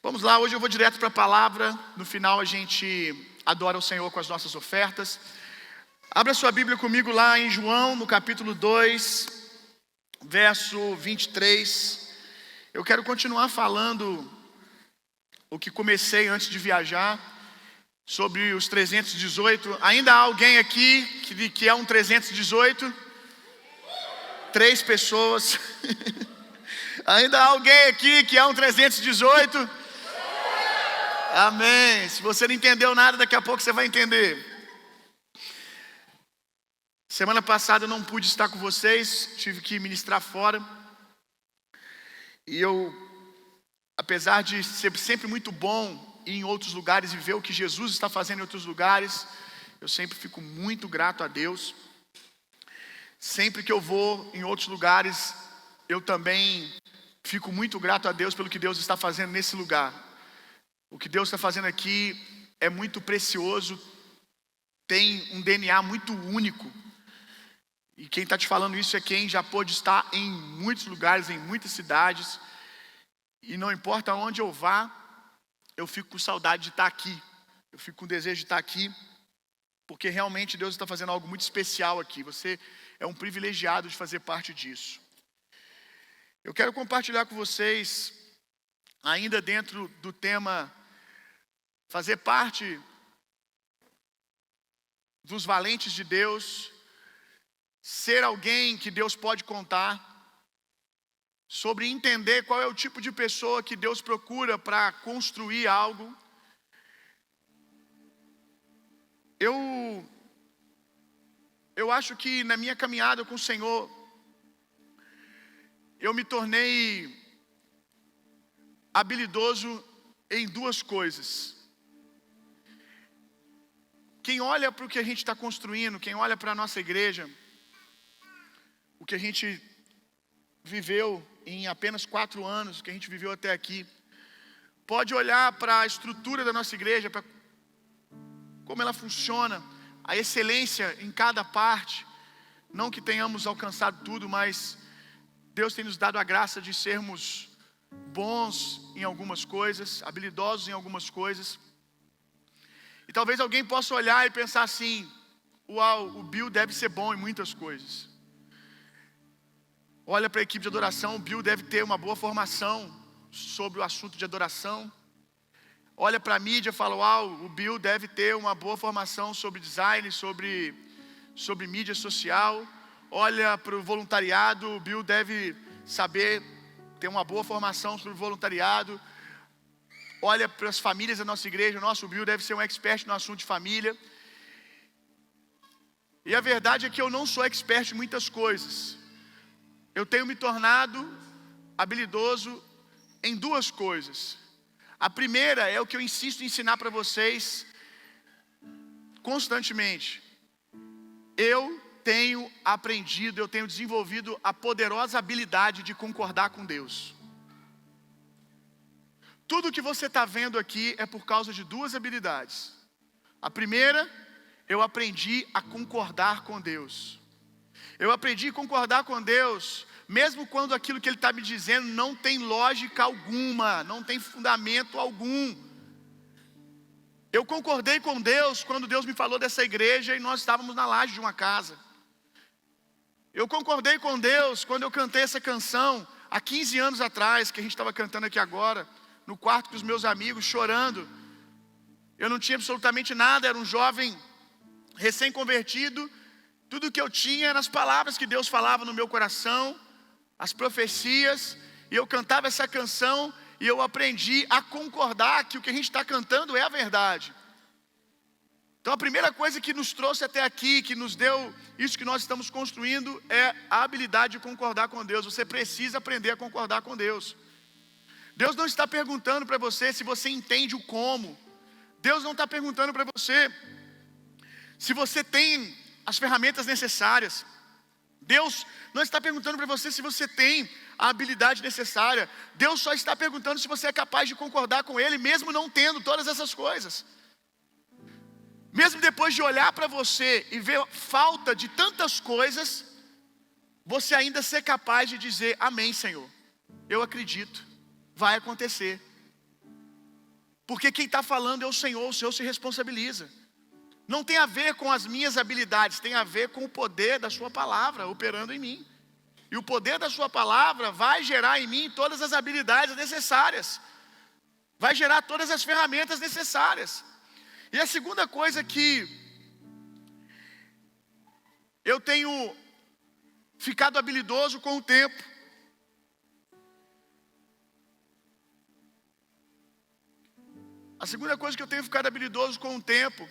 Vamos lá, hoje eu vou direto para a palavra. No final a gente adora o Senhor com as nossas ofertas. Abra sua Bíblia comigo lá em João, no capítulo 2, verso 23. Eu quero continuar falando o que comecei antes de viajar, sobre os 318. Ainda há alguém aqui que é um 318? 3 pessoas. Ainda há alguém aqui que é um 318? Amém. Se você não entendeu nada, daqui a pouco você vai entender. Semana passada eu não pude estar com vocês, tive que ministrar fora. E apesar de ser sempre muito bom ir em outros lugares e ver o que Jesus está fazendo em outros lugares, eu sempre fico muito grato a Deus. Sempre que eu vou em outros lugares, eu também fico muito grato a Deus pelo que Deus está fazendo nesse lugar. O que Deus está fazendo aqui é muito precioso, tem um DNA muito único. E quem está te falando isso é quem já pôde estar em muitos lugares, em muitas cidades. E não importa onde eu vá, eu fico com saudade de estar aqui. Eu fico com desejo de estar aqui, porque realmente Deus está fazendo algo muito especial aqui. Você é um privilegiado de fazer parte disso. Eu quero compartilhar com vocês, ainda dentro do tema, fazer parte dos valentes de Deus, ser alguém que Deus pode contar, sobre entender qual é o tipo de pessoa que Deus procura para construir algo. Eu acho que na minha caminhada com o Senhor, eu me tornei habilidoso em 2 coisas. Quem olha para o que a gente está construindo, quem olha para a nossa igreja, o que a gente viveu em apenas 4 anos, o que a gente viveu até aqui, pode olhar para a estrutura da nossa igreja, para como ela funciona, a excelência em cada parte. Não que tenhamos alcançado tudo, mas Deus tem nos dado a graça de sermos bons em algumas coisas, habilidosos em algumas coisas. E talvez alguém possa olhar e pensar assim: uau, o Bill deve ser bom em muitas coisas. Olha para a equipe de adoração, o Bill deve ter uma boa formação sobre o assunto de adoração. Olha para a mídia e fala: uau, o Bill deve ter uma boa formação sobre design, sobre mídia social. Olha para o voluntariado, o Bill deve saber ter uma boa formação sobre voluntariado. Olha para as famílias da nossa igreja, o nosso Bill deve ser um expert no assunto de família. E a verdade é que eu não sou expert em muitas coisas. Eu tenho me tornado habilidoso em 2 coisas. A primeira é o que eu insisto em ensinar para vocês constantemente. Eu tenho aprendido, eu tenho desenvolvido a poderosa habilidade de concordar com Deus. Tudo que você está vendo aqui é por causa de 2 habilidades. A primeira, eu aprendi a concordar com Deus. Eu aprendi a concordar com Deus, mesmo quando aquilo que Ele está me dizendo não tem lógica alguma, não tem fundamento algum. Eu concordei com Deus quando Deus me falou dessa igreja e nós estávamos na laje de uma casa. Eu concordei com Deus quando eu cantei essa canção há 15 anos atrás, que a gente estava cantando aqui agora, no quarto com os meus amigos, chorando. Eu não tinha absolutamente nada, era um jovem recém-convertido. Tudo que eu tinha eram as palavras que Deus falava no meu coração, as profecias, e eu cantava essa canção e eu aprendi a concordar que o que a gente está cantando é a verdade. Então a primeira coisa que nos trouxe até aqui, que nos deu isso que nós estamos construindo, é a habilidade de concordar com Deus. Você precisa aprender a concordar com Deus. Deus não está perguntando para você se você entende o como. Deus não está perguntando para você se você tem as ferramentas necessárias. Deus não está perguntando para você se você tem a habilidade necessária. Deus só está perguntando se você é capaz de concordar com Ele, mesmo não tendo todas essas coisas. Mesmo depois de olhar para você e ver falta de tantas coisas, você ainda ser capaz de dizer: amém, Senhor, eu acredito, vai acontecer. Porque quem está falando é o Senhor se responsabiliza. Não tem a ver com as minhas habilidades, tem a ver com o poder da sua palavra operando em mim. E o poder da sua palavra vai gerar em mim todas as habilidades necessárias. Vai gerar todas as ferramentas necessárias. E a segunda coisa que eu tenho ficado habilidoso com o tempo, a segunda coisa que eu tenho ficado habilidoso com o tempo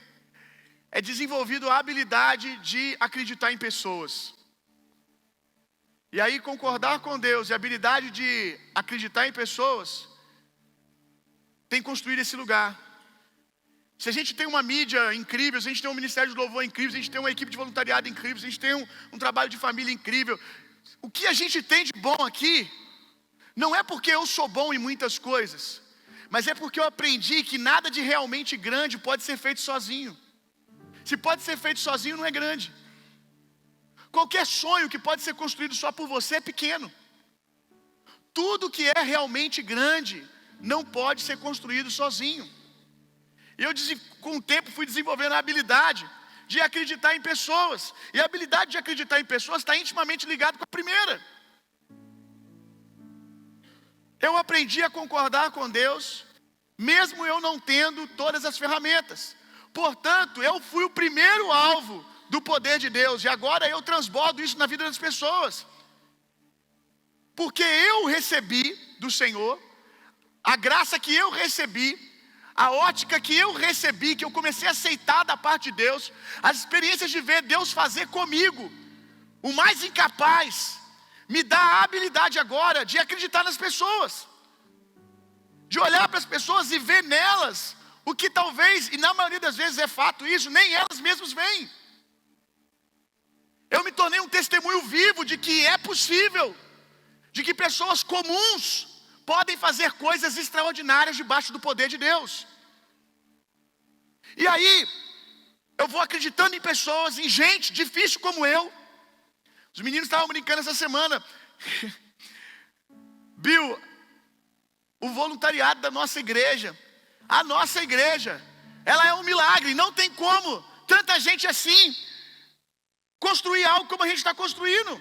é desenvolvido a habilidade de acreditar em pessoas. E aí concordar com Deus e a habilidade de acreditar em pessoas tem construído esse lugar. Se a gente tem uma mídia incrível, se a gente tem um ministério de louvor incrível, se a gente tem uma equipe de voluntariado incrível, se a gente tem um trabalho de família incrível, o que a gente tem de bom aqui, não é porque eu sou bom em muitas coisas, mas é porque eu aprendi que nada de realmente grande pode ser feito sozinho. Se pode ser feito sozinho, não é grande. Qualquer sonho que pode ser construído só por você é pequeno. Tudo que é realmente grande não pode ser construído sozinho. E eu, com o tempo, fui desenvolvendo a habilidade de acreditar em pessoas. E a habilidade de acreditar em pessoas está intimamente ligada com a primeira. Eu aprendi a concordar com Deus, mesmo eu não tendo todas as ferramentas. Portanto, eu fui o primeiro alvo do poder de Deus. E agora eu transbordo isso na vida das pessoas. Porque eu recebi do Senhor, a graça que eu recebi, a ótica que eu recebi, que eu comecei a aceitar da parte de Deus, as experiências de ver Deus fazer comigo, o mais incapaz, me dá a habilidade agora de acreditar nas pessoas, de olhar para as pessoas e ver nelas o que talvez, e na maioria das vezes é fato isso, nem elas mesmas veem. Eu me tornei um testemunho vivo de que é possível, de que pessoas comuns podem fazer coisas extraordinárias debaixo do poder de Deus. E aí, eu vou acreditando em pessoas, em gente difícil como eu. Os meninos estavam brincando essa semana. Bill, o voluntariado da nossa igreja, a nossa igreja, ela é um milagre. Não tem como tanta gente assim construir algo como a gente está construindo.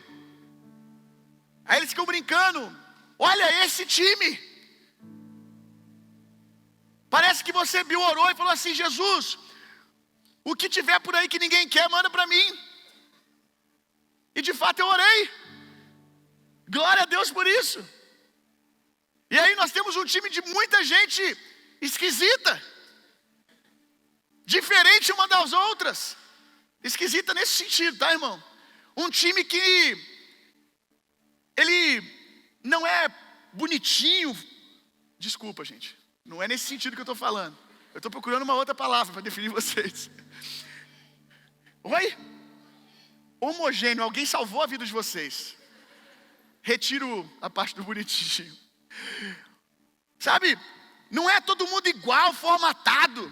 Aí eles ficam brincando. Olha esse time. Parece que você, Bill, orou e falou assim: Jesus, o que tiver por aí que ninguém quer, manda para mim. E de fato eu orei. Glória a Deus por isso. E aí nós temos um time de muita gente esquisita, diferente uma das outras. Esquisita nesse sentido, tá, irmão? Um time que ele não é bonitinho. Desculpa, gente. Não é nesse sentido que eu estou falando. Eu estou procurando uma outra palavra para definir vocês. Oi? Homogêneo. Alguém salvou a vida de vocês. Retiro a parte do bonitinho. Sabe? Não é todo mundo igual, formatado.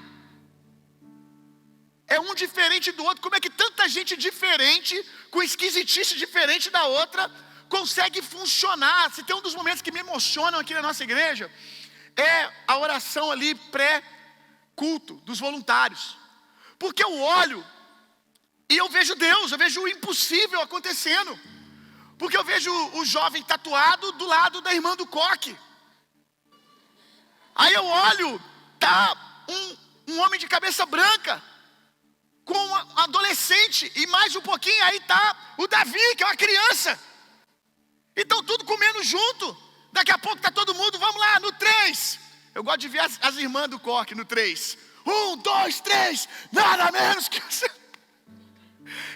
É um diferente do outro. Como é que tanta gente diferente, com esquisitice diferente da outra, consegue funcionar? Se tem um dos momentos que me emocionam aqui na nossa igreja, é a oração ali pré-culto dos voluntários. Porque eu olho e eu vejo Deus, eu vejo o impossível acontecendo. Porque eu vejo o jovem tatuado do lado da irmã do coque. Aí eu olho, tá um homem de cabeça branca com um adolescente, e mais um pouquinho aí tá o Davi, que é uma criança. Então tudo comendo junto. Daqui a pouco tá todo mundo, vamos lá, no 3. Eu gosto de ver as irmãs do coque no 3. 1, 2, 3, nada menos que...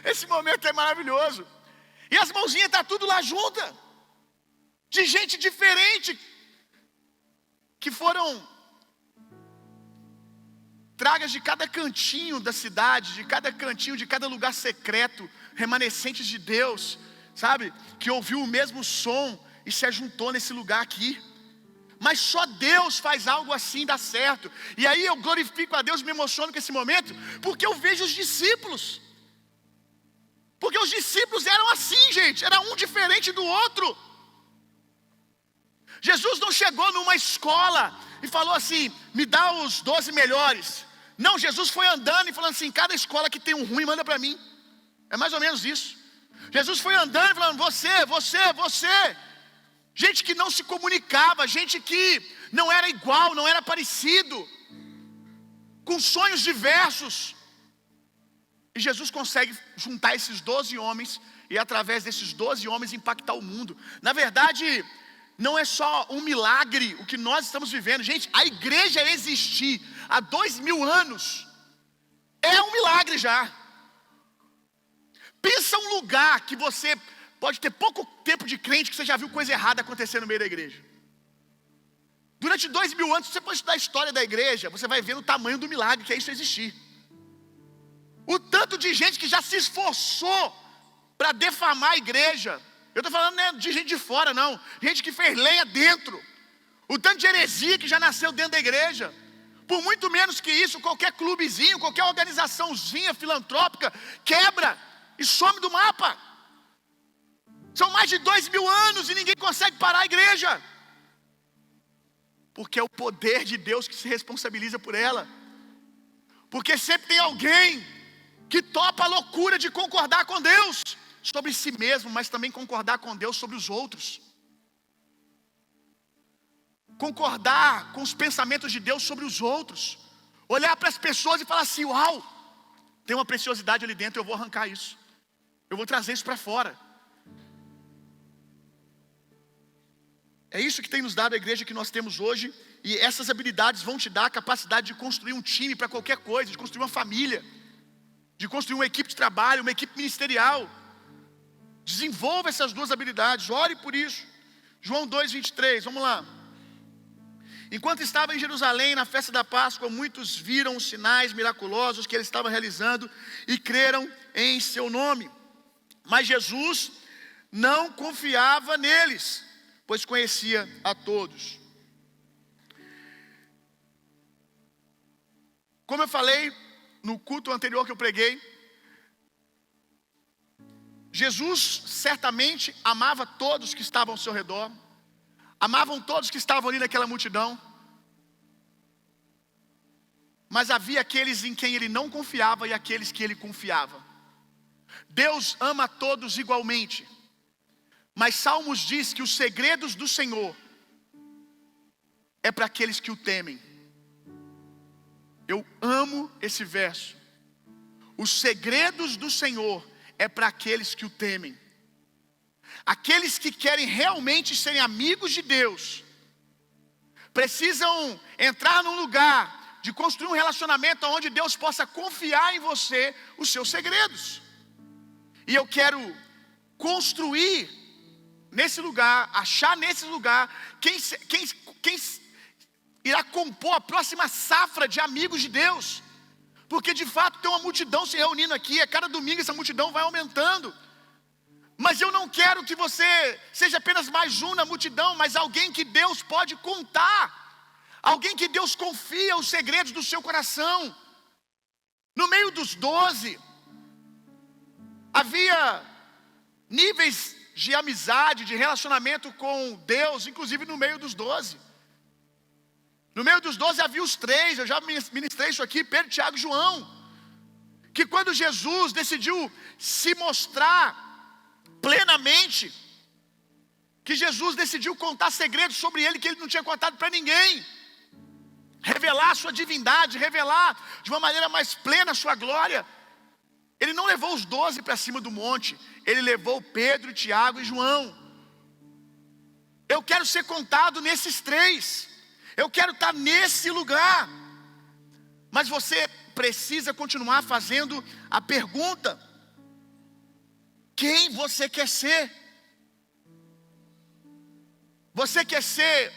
Esse momento é maravilhoso. E as mãozinhas tá tudo lá junta, de gente diferente, que foram tragas de cada cantinho da cidade, de cada cantinho, de cada lugar secreto, remanescentes de Deus, sabe? Que ouviu o mesmo som e se ajuntou nesse lugar aqui. Mas só Deus faz algo assim dar certo. E aí eu glorifico a Deus, me emociono com esse momento, porque eu vejo os discípulos. Porque os discípulos eram assim, gente, era um diferente do outro. Jesus não chegou numa escola e falou assim: me dá os 12 melhores. Não, Jesus foi andando e falando assim: cada escola que tem um ruim, manda para mim. É mais ou menos isso. Jesus foi andando e falando: você. Gente que não se comunicava, gente que não era igual, não era parecido, com sonhos diversos. E Jesus consegue juntar esses 12 homens e através desses 12 homens impactar o mundo. Na verdade, não é só um milagre o que nós estamos vivendo. Gente, a igreja existir há 2000 anos é um milagre já. Pensa um lugar que você pode ter pouco tempo de crente, que você já viu coisa errada acontecer no meio da igreja. Durante 2000 anos, se você for estudar a história da igreja, você vai ver o tamanho do milagre que é isso existir. O tanto de gente que já se esforçou para defamar a igreja. Eu estou falando não de gente de fora, não. Gente que fez lenha dentro. O tanto de heresia que já nasceu dentro da igreja. Por muito menos que isso, qualquer clubezinho, qualquer organizaçãozinha filantrópica quebra e some do mapa. São mais de 2000 anos e ninguém consegue parar a igreja. Porque é o poder de Deus que se responsabiliza por ela. Porque sempre tem alguém que topa a loucura de concordar com Deus sobre si mesmo, mas também concordar com Deus sobre os outros. Concordar com os pensamentos de Deus sobre os outros. Olhar para as pessoas e falar assim: uau, tem uma preciosidade ali dentro, eu vou arrancar isso. Eu vou trazer isso para fora. É isso que tem nos dado a igreja que nós temos hoje. E essas habilidades vão te dar a capacidade de construir um time para qualquer coisa, de construir uma família, de construir uma equipe de trabalho, uma equipe ministerial. Desenvolva essas duas habilidades, ore por isso. João 2:23, vamos lá. Enquanto estava em Jerusalém na festa da Páscoa, muitos viram os sinais miraculosos que ele estava realizando e creram em seu nome. Mas Jesus não confiava neles, pois conhecia a todos. Como eu falei no culto anterior que eu preguei, Jesus certamente amava todos que estavam ao seu redor, amavam todos que estavam ali naquela multidão, mas havia aqueles em quem ele não confiava e aqueles que ele confiava. Deus ama todos igualmente, mas Salmos diz que os segredos do Senhor é para aqueles que o temem. Eu amo esse verso. Os segredos do Senhor é para aqueles que o temem. Aqueles que querem realmente serem amigos de Deus precisam entrar num lugar de construir um relacionamento onde Deus possa confiar em você os seus segredos. E eu quero construir nesse lugar, achar nesse lugar quem irá compor a próxima safra de amigos de Deus. Porque de fato tem uma multidão se reunindo aqui, a cada domingo essa multidão vai aumentando. Mas eu não quero que você seja apenas mais um na multidão, mas alguém que Deus pode contar. Alguém que Deus confia os segredos do seu coração. No meio dos 12, havia níveis de amizade, de relacionamento com Deus, inclusive no meio dos 12. No meio dos 12 havia os 3, eu já ministrei isso aqui, Pedro, Tiago e João. Que quando Jesus decidiu se mostrar plenamente, que Jesus decidiu contar segredos sobre ele que ele não tinha contado para ninguém, revelar a sua divindade, revelar de uma maneira mais plena a sua glória, ele não levou os 12 para cima do monte, ele levou Pedro, Tiago e João. Eu quero ser contado nesses 3. Eu quero estar nesse lugar. Mas você precisa continuar fazendo a pergunta: quem você quer ser? Você quer ser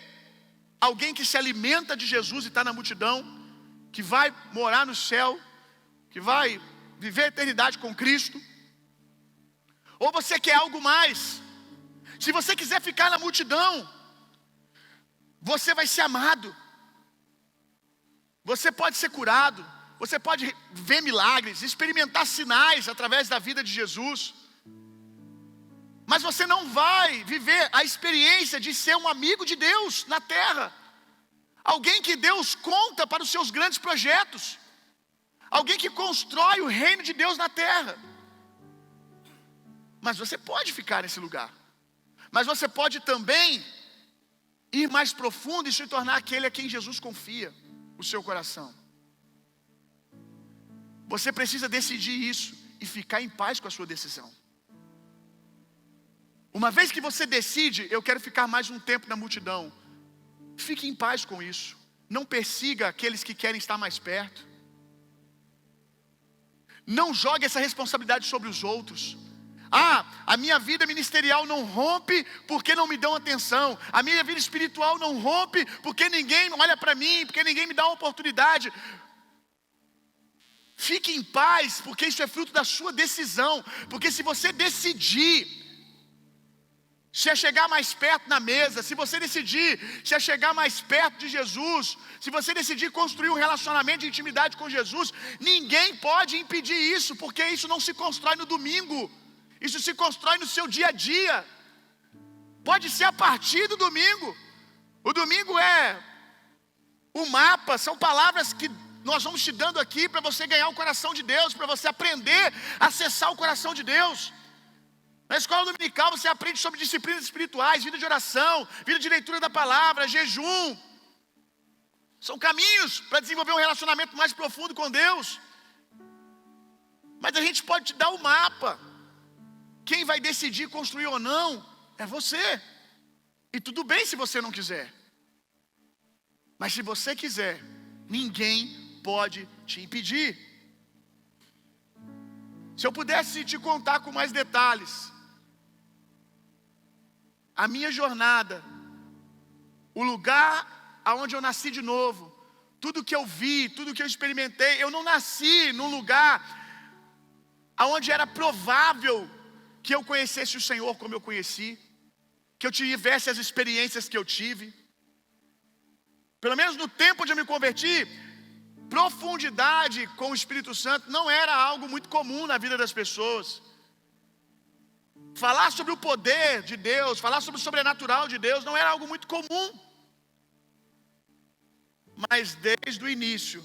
alguém que se alimenta de Jesus e está na multidão, que vai morar no céu, que vai viver a eternidade com Cristo? Ou você quer algo mais? Se você quiser ficar na multidão, você vai ser amado, você pode ser curado, você pode ver milagres, experimentar sinais através da vida de Jesus. mas você não vai viver a experiência de ser um amigo de Deus na terra. Alguém que Deus conta para os seus grandes projetos. Alguém que constrói o reino de Deus na terra. Mas você pode ficar nesse lugar. Mas você pode também ir mais profundo e se tornar aquele a quem Jesus confia o seu coração. Você precisa decidir isso e ficar em paz com a sua decisão. Uma vez que você decide, eu quero ficar mais um tempo na multidão, fique em paz com isso. Não persiga aqueles que querem estar mais perto. Não jogue essa responsabilidade sobre os outros. A minha vida ministerial não rompe porque não me dão atenção. A minha vida espiritual não rompe porque ninguém olha para mim, porque ninguém me dá uma oportunidade. Fique em paz, porque isso é fruto da sua decisão. Porque se você decidir se é chegar mais perto na mesa, se você decidir se é chegar mais perto de Jesus, se você decidir construir um relacionamento de intimidade com Jesus, ninguém pode impedir isso, porque isso não se constrói no domingo, isso se constrói no seu dia a dia. Pode ser a partir do domingo. O domingo é o mapa, são palavras que nós vamos te dando aqui para você ganhar o coração de Deus, para você aprender a acessar o coração de Deus. Na escola dominical você aprende sobre disciplinas espirituais, vida de oração, vida de leitura da palavra, jejum. São caminhos para desenvolver um relacionamento mais profundo com Deus. Mas a gente pode te dar o mapa. Quem vai decidir construir ou não é você. E tudo bem se você não quiser. Mas se você quiser, ninguém pode te impedir. Se eu pudesse te contar com mais detalhes, a minha jornada, o lugar aonde eu nasci de novo, tudo que eu vi, tudo que eu experimentei, eu não nasci num lugar aonde era provável que eu conhecesse o Senhor como eu conheci, que eu tivesse as experiências que eu tive. Pelo menos no tempo onde eu me converti, profundidade com o Espírito Santo não era algo muito comum na vida das pessoas. Falar sobre o poder de Deus, falar sobre o sobrenatural de Deus não era algo muito comum. Mas desde o início,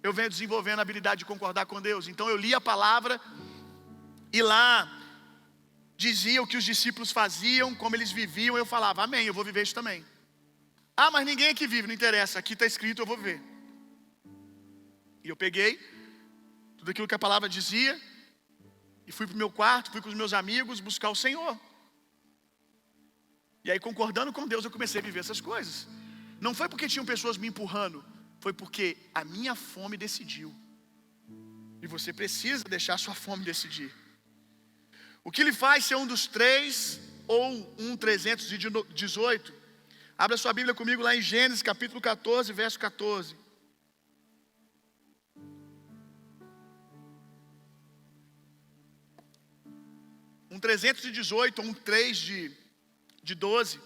eu venho desenvolvendo a habilidade de concordar com Deus. Então eu li a palavra e lá dizia o que os discípulos faziam, como eles viviam. Eu falava, amém, eu vou viver isso também. Mas ninguém aqui vive, não interessa, aqui está escrito, eu vou ver. E eu peguei tudo aquilo que a palavra dizia e fui para o meu quarto, fui com os meus amigos buscar o Senhor. E aí, concordando com Deus, eu comecei a viver essas coisas. Não foi porque tinham pessoas me empurrando, foi porque a minha fome decidiu. E você precisa deixar a sua fome decidir. O que lhe faz ser um dos 3 ou um 318? Abra sua Bíblia comigo lá em Gênesis capítulo 14, verso 14. Um 318 ou um 3 de 12.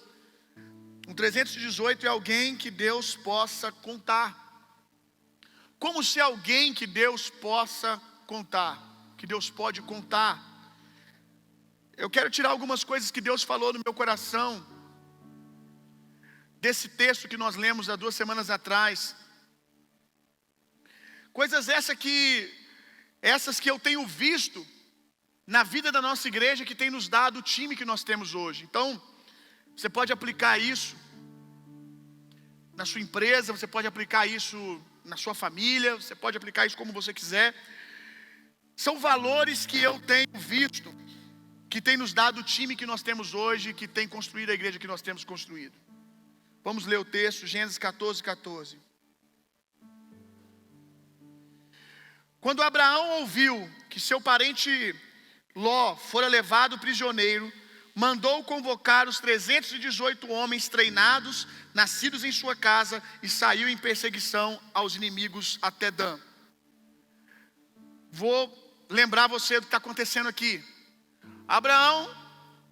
Um 318 é alguém que Deus possa contar. Como ser alguém que Deus possa contar, que Deus pode contar. Eu quero tirar algumas coisas que Deus falou no meu coração, desse texto que nós lemos há 2 semanas atrás. Coisas essas que eu tenho visto na vida da nossa igreja, que tem nos dado o time que nós temos hoje. Então, você pode aplicar isso na sua empresa, você pode aplicar isso na sua família, você pode aplicar isso como você quiser. São valores que eu tenho visto, que tem nos dado o time que nós temos hoje, que tem construído a igreja que nós temos construído. Vamos ler o texto, Gênesis 14, 14. Quando Abraão ouviu que seu parente Ló fora levado prisioneiro, mandou convocar os 318 homens treinados, nascidos em sua casa, e saiu em perseguição aos inimigos até Dan. Vou lembrar você do que está acontecendo aqui. Abraão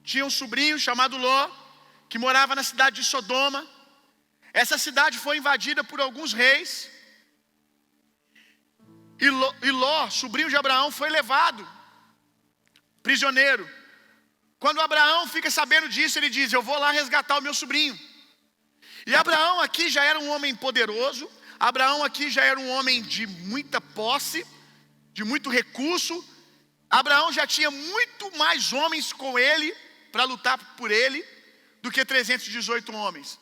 tinha um sobrinho chamado Ló, que morava na cidade de Sodoma. Essa cidade foi invadida por alguns reis. E Ló, sobrinho de Abraão, foi levado prisioneiro. Quando Abraão fica sabendo disso, ele diz: eu vou lá resgatar o meu sobrinho. E Abraão aqui já era um homem poderoso. Abraão aqui já era um homem de muita posse, de muito recurso. Abraão já tinha muito mais homens com ele para lutar por ele do que 318 homens.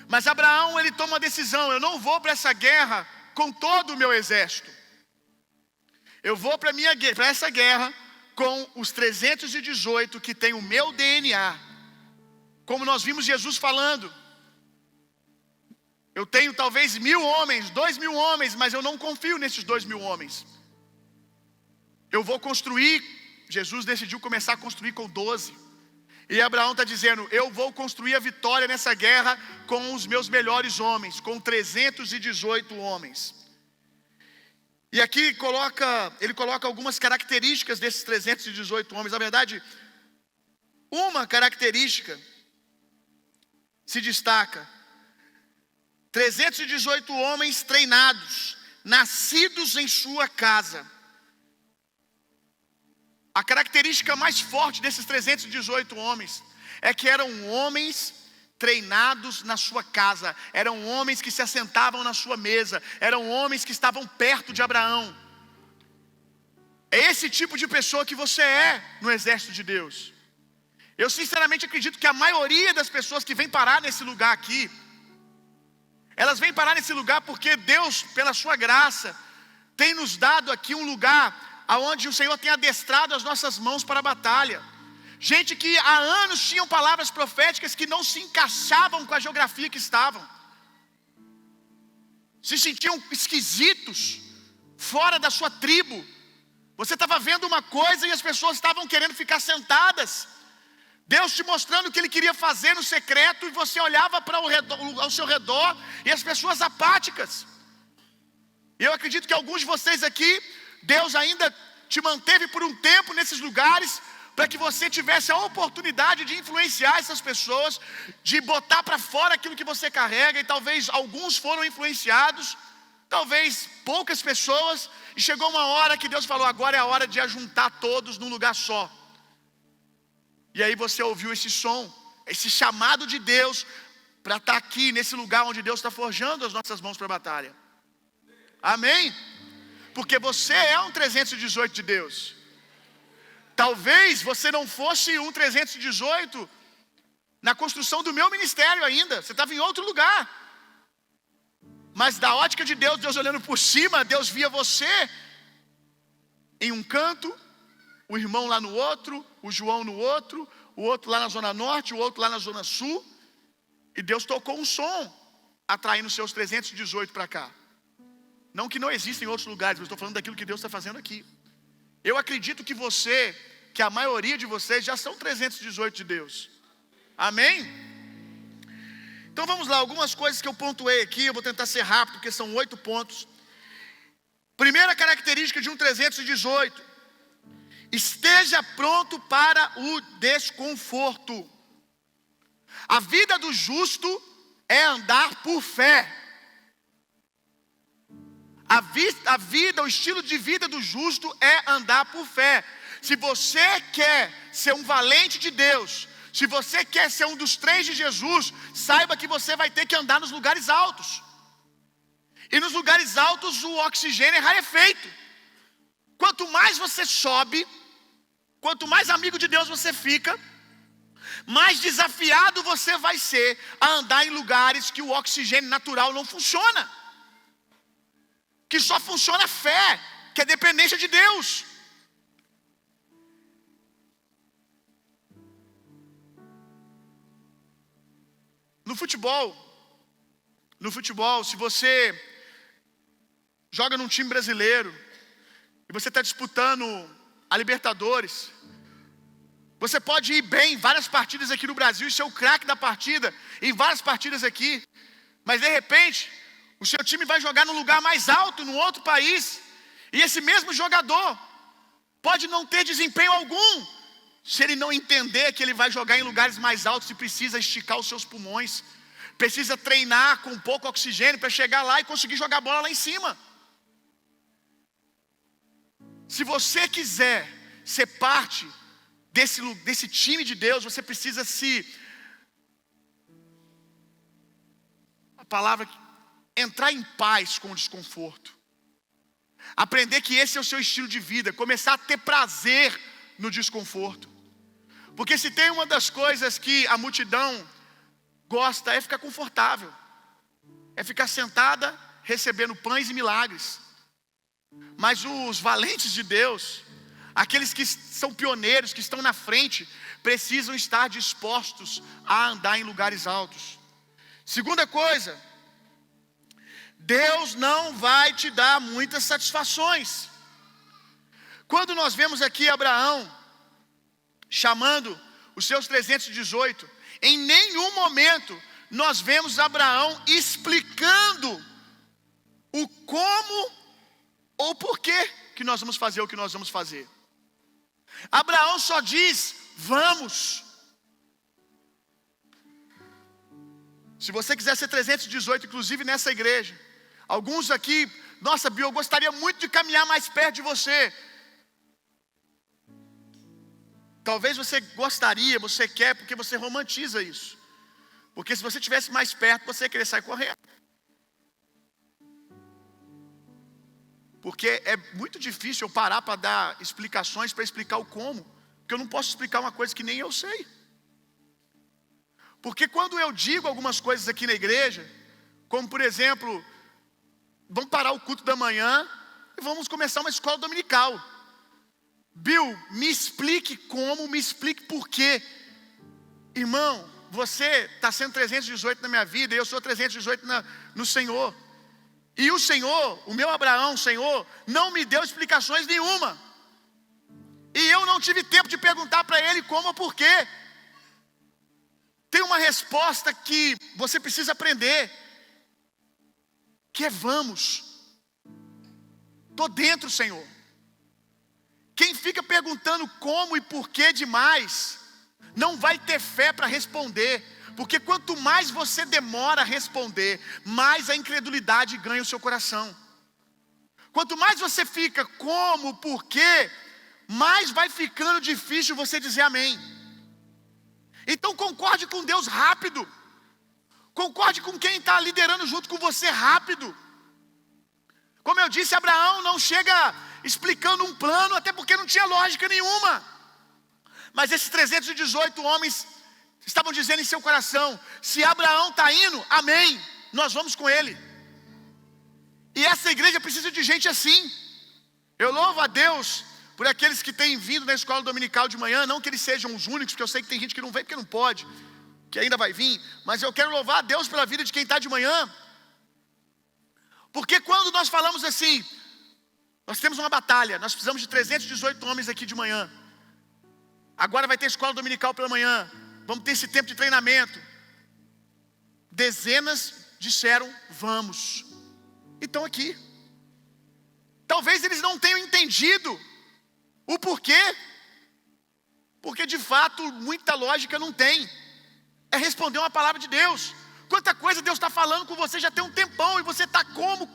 Mas Abraão, ele toma uma decisão: eu não vou para essa guerra com todo o meu exército. Eu vou para essa guerra com os 318 que tem o meu DNA. Como nós vimos Jesus falando: eu tenho talvez 1.000 homens, 2.000 homens, mas eu não confio nesses 2.000 homens. Eu vou construir. Jesus decidiu começar a construir com 12. E Abraão está dizendo: eu vou construir a vitória nessa guerra com os meus melhores homens, com 318 homens. E aqui ele coloca algumas características desses 318 homens. Na verdade, uma característica se destaca: 318 homens treinados, nascidos em sua casa. A característica mais forte desses 318 homens é que eram homens treinados na sua casa, eram homens que se assentavam na sua mesa, eram homens que estavam perto de Abraão. É esse tipo de pessoa que você é no exército de Deus. Eu sinceramente acredito que a maioria das pessoas que vem parar nesse lugar aqui, elas vêm parar nesse lugar porque Deus, pela sua graça, tem nos dado aqui um lugar aonde o Senhor tem adestrado as nossas mãos para a batalha. Gente que há anos tinham palavras proféticas que não se encaixavam com a geografia que estavam. Se sentiam esquisitos, fora da sua tribo. Você estava vendo uma coisa e as pessoas estavam querendo ficar sentadas. Deus te mostrando o que Ele queria fazer no secreto, e você olhava ao seu redor e as pessoas apáticas. E eu acredito que alguns de vocês aqui, Deus ainda te manteve por um tempo nesses lugares, para que você tivesse a oportunidade de influenciar essas pessoas, de botar para fora aquilo que você carrega. E talvez alguns foram influenciados, talvez poucas pessoas, e chegou uma hora que Deus falou: agora é a hora de ajuntar todos num lugar só. E aí você ouviu esse som, esse chamado de Deus para estar aqui nesse lugar onde Deus está forjando as nossas mãos para a batalha. Amém? Porque você é um 318 de Deus. Talvez você não fosse um 318 na construção do meu ministério ainda. Você estava em outro lugar. Mas da ótica de Deus, Deus olhando por cima, Deus via você em um canto, o irmão lá no outro, o João no outro, o outro lá na zona norte, o outro lá na zona sul. E Deus tocou um som, atraindo seus 318 para cá. Não que não existem outros lugares, mas estou falando daquilo que Deus está fazendo aqui. Eu acredito que a maioria de vocês já são 318 de Deus. Amém? Então vamos lá, algumas coisas que eu pontuei aqui, eu vou tentar ser rápido, porque são 8 pontos. Primeira característica de um 318: esteja pronto para o desconforto. A vida do justo é andar por fé. A vida, o estilo de vida do justo é andar por fé. Se você quer ser um valente de Deus, se você quer ser um dos 3 de Jesus, saiba que você vai ter que andar nos lugares altos. E nos lugares altos o oxigênio é rarefeito. Quanto mais você sobe, quanto mais amigo de Deus você fica, mais desafiado você vai ser a andar em lugares que o oxigênio natural não funciona. Que só funciona a fé, que é dependência de Deus. No futebol, se você joga num time brasileiro e você está disputando a Libertadores, você pode ir bem em várias partidas aqui no Brasil e ser o craque da partida em várias partidas aqui, mas de repente o seu time vai jogar num lugar mais alto, num outro país, e esse mesmo jogador pode não ter desempenho algum, se ele não entender que ele vai jogar em lugares mais altos e precisa esticar os seus pulmões, precisa treinar com pouco oxigênio para chegar lá e conseguir jogar bola lá em cima. Se você quiser ser parte desse time de Deus, você precisa entrar em paz com o desconforto. Aprender que esse é o seu estilo de vida, começar a ter prazer no desconforto. Porque se tem uma das coisas que a multidão gosta é ficar confortável, é ficar sentada recebendo pães e milagres. Mas os valentes de Deus, aqueles que são pioneiros, que estão na frente, precisam estar dispostos a andar em lugares altos. Segunda coisa, Deus não vai te dar muitas satisfações. Quando nós vemos aqui Abraão chamando os seus 318, em nenhum momento nós vemos Abraão explicando o como ou porquê que nós vamos fazer o que nós vamos fazer. Abraão só diz, vamos. Se você quiser ser 318, inclusive nessa igreja, alguns aqui, nossa, Bio, eu gostaria muito de caminhar mais perto de você. Talvez você gostaria, você quer, porque você romantiza isso. Porque se você estivesse mais perto, você ia querer sair correndo. Porque é muito difícil eu parar para dar explicações, para explicar o como. Porque eu não posso explicar uma coisa que nem eu sei. Porque quando eu digo algumas coisas aqui na igreja, como por exemplo, vamos parar o culto da manhã e vamos começar uma escola dominical. Bill, me explique como, me explique por quê. Irmão, você está sendo 318 na minha vida e eu sou 318 no Senhor. E o Senhor, o meu Abraão, o Senhor, não me deu explicações nenhuma. E eu não tive tempo de perguntar para ele como ou por quê. Tem uma resposta que você precisa aprender, que é vamos. Estou dentro, Senhor. Quem fica perguntando como e porquê demais, não vai ter fé para responder. Porque quanto mais você demora a responder, mais a incredulidade ganha o seu coração. Quanto mais você fica como, porquê, mais vai ficando difícil você dizer amém. Então concorde com Deus rápido. Concorde com quem está liderando junto com você rápido. Como eu disse, Abraão não chega explicando um plano, até porque não tinha lógica nenhuma. Mas esses 318 homens estavam dizendo em seu coração, se Abraão está indo, amém, nós vamos com ele. E essa igreja precisa de gente assim. Eu louvo a Deus por aqueles que têm vindo na escola dominical de manhã, não que eles sejam os únicos, porque eu sei que tem gente que não vem porque não pode, que ainda vai vir, mas eu quero louvar a Deus pela vida de quem está de manhã. Porque quando nós falamos assim, nós temos uma batalha, nós precisamos de 318 homens aqui de manhã. Agora vai ter escola dominical pela manhã, vamos ter esse tempo de treinamento. Dezenas disseram, vamos. E estão aqui. Talvez eles não tenham entendido o porquê. Porque de fato, muita lógica não tem. É responder uma palavra de Deus. Quanta coisa Deus está falando com você já tem um tempão. E você está como?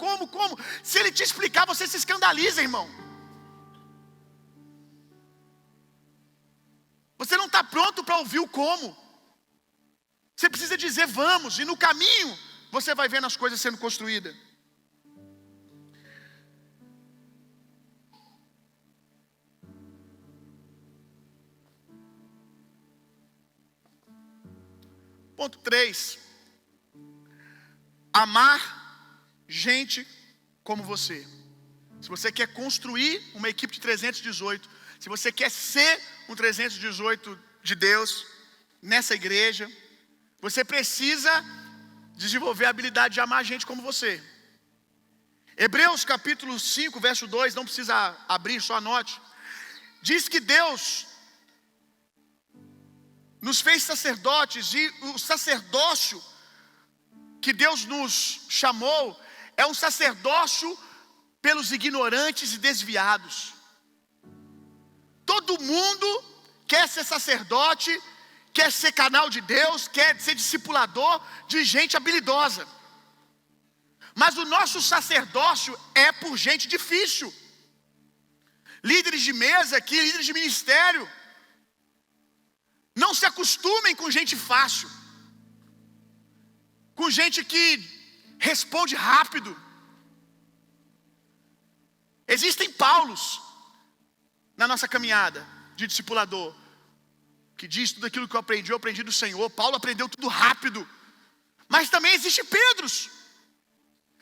Se Ele te explicar, você se escandaliza, irmão. Você não está pronto para ouvir o como. Você precisa dizer vamos. E no caminho, você vai vendo as coisas sendo construídas. Ponto 3. Amar gente como você. Se você quer construir uma equipe de 318, se você quer ser um 318 de Deus nessa igreja, você precisa desenvolver a habilidade de amar gente como você. Hebreus capítulo 5, verso 2, não precisa abrir, só anote. Diz que Deus nos fez sacerdotes e o sacerdócio que Deus nos chamou é um sacerdócio pelos ignorantes e desviados. Todo mundo quer ser sacerdote, quer ser canal de Deus, quer ser discipulador de gente habilidosa. Mas o nosso sacerdócio é por gente difícil. Líderes de mesa aqui, líderes de ministério, Não se acostumem com gente fácil, com gente que responde rápido. Existem Paulos na nossa caminhada de discipulador, que diz tudo aquilo que eu aprendi do Senhor. Paulo aprendeu tudo rápido. Mas também existe Pedros,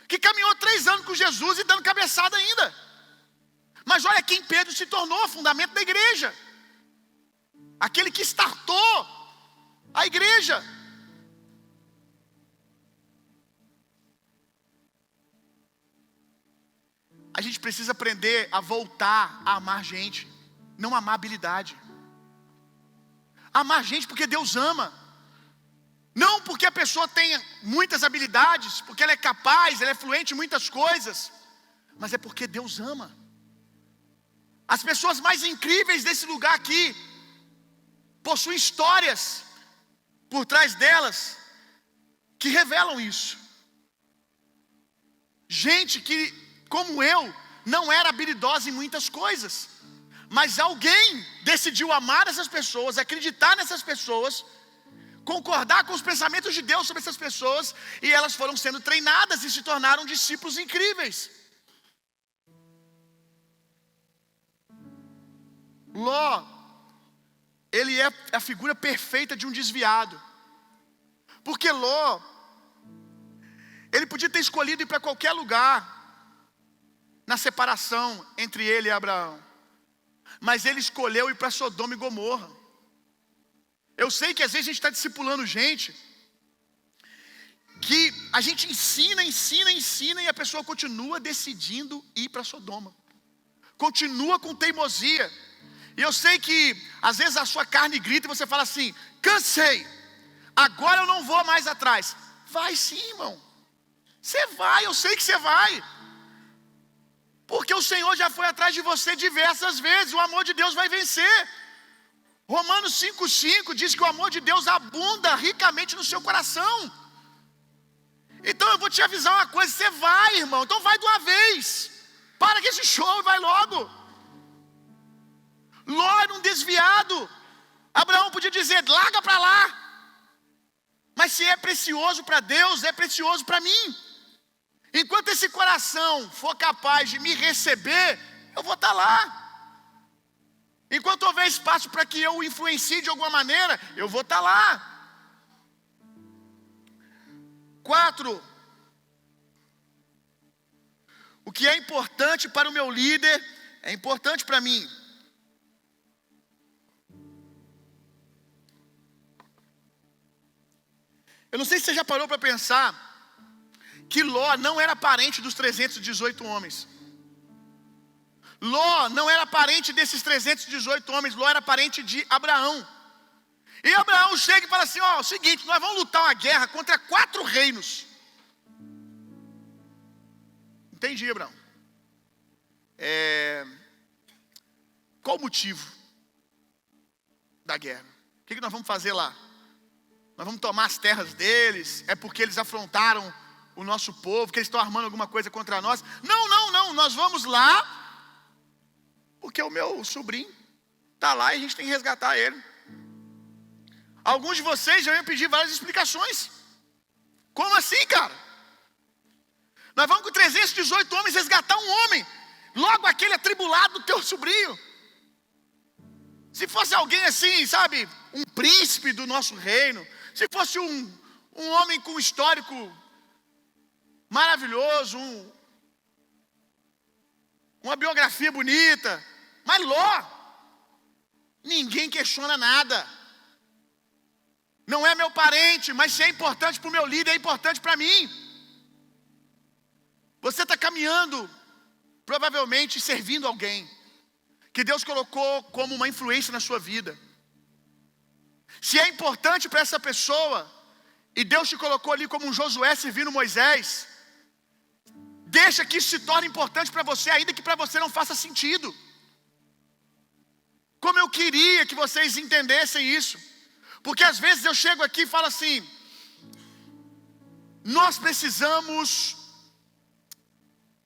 que caminhou 3 anos com Jesus e dando cabeçada ainda. Mas olha quem Pedro se tornou, fundamento da igreja. Aquele que startou a igreja. A gente precisa aprender a voltar a amar gente, não amar habilidade. Amar gente porque Deus ama. Não porque a pessoa tenha muitas habilidades, porque ela é capaz, ela é fluente em muitas coisas, mas é porque Deus ama. As pessoas mais incríveis desse lugar aqui possuem histórias por trás delas que revelam isso. Gente que, como eu, não era habilidosa em muitas coisas, mas alguém decidiu amar essas pessoas, acreditar nessas pessoas, concordar com os pensamentos de Deus sobre essas pessoas, e elas foram sendo treinadas e se tornaram discípulos incríveis. Ló, ele é a figura perfeita de um desviado, porque Ló, ele podia ter escolhido ir para qualquer lugar na separação entre ele e Abraão, mas ele escolheu ir para Sodoma e Gomorra. Eu sei que às vezes a gente está discipulando gente que a gente ensina e a pessoa continua decidindo ir para Sodoma, continua com teimosia. E eu sei que às vezes a sua carne grita e você fala assim: cansei, agora eu não vou mais atrás. Vai sim, irmão, você vai, eu sei que você vai, porque o Senhor já foi atrás de você diversas vezes. O amor de Deus vai vencer. Romanos 5,5 diz que o amor de Deus abunda ricamente no seu coração. Então eu vou te avisar uma coisa: você vai, irmão, então vai de uma vez. Para com esse show e vai logo. Ló era um desviado. Abraão podia dizer: larga para lá. Mas se é precioso para Deus, é precioso para mim. Enquanto esse coração for capaz de me receber, eu vou estar lá. Enquanto houver espaço para que eu o influencie de alguma maneira, eu vou estar lá. 4. O que é importante para o meu líder é importante para mim. Eu não sei se você já parou para pensar que Ló não era parente dos 318 homens. Ló não era parente desses 318 homens, Ló era parente de Abraão. E Abraão chega e fala assim: ó, é o seguinte, nós vamos lutar uma guerra contra 4 reinos. Entendi, Abraão. Qual o motivo da guerra? O que nós vamos fazer lá? Nós vamos tomar as terras deles? É porque eles afrontaram o nosso povo, que eles estão armando alguma coisa contra nós? Não, nós vamos lá porque o meu sobrinho está lá e a gente tem que resgatar ele. Alguns de vocês já iam pedir várias explicações. Como assim, cara? Nós vamos com 318 homens resgatar um homem, logo aquele atribulado do teu sobrinho. Se fosse alguém assim, sabe, um príncipe do nosso reino, se fosse um homem com histórico maravilhoso, uma biografia bonita, mas Ló, ninguém questiona nada. Não é meu parente, mas se é importante para o meu líder, é importante para mim. Você está caminhando, provavelmente servindo alguém que Deus colocou como uma influência na sua vida. Se é importante para essa pessoa, e Deus te colocou ali como um Josué servindo Moisés, deixa que isso se torne importante para você, ainda que para você não faça sentido. Como eu queria que vocês entendessem isso. Porque às vezes eu chego aqui e falo assim: nós precisamos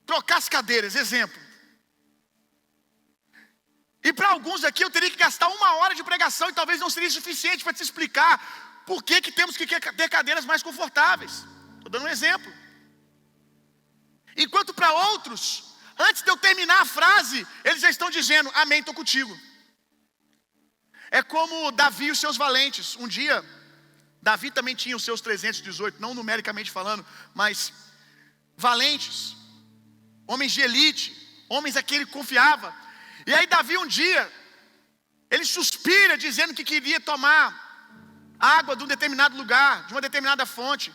trocar as cadeiras. Exemplo, E para alguns aqui eu teria que gastar 1 hora de pregação e talvez não seria suficiente para te explicar por que temos que ter cadeiras mais confortáveis. Estou dando um exemplo. Enquanto para outros, antes de eu terminar a frase, eles já estão dizendo, amém, estou contigo. É como Davi e os seus valentes. Um dia, Davi também tinha os seus 318, não numericamente falando, mas valentes, homens de elite, homens a quem ele confiava. E aí Davi um dia, ele suspira dizendo que queria tomar água de um determinado lugar, de uma determinada fonte.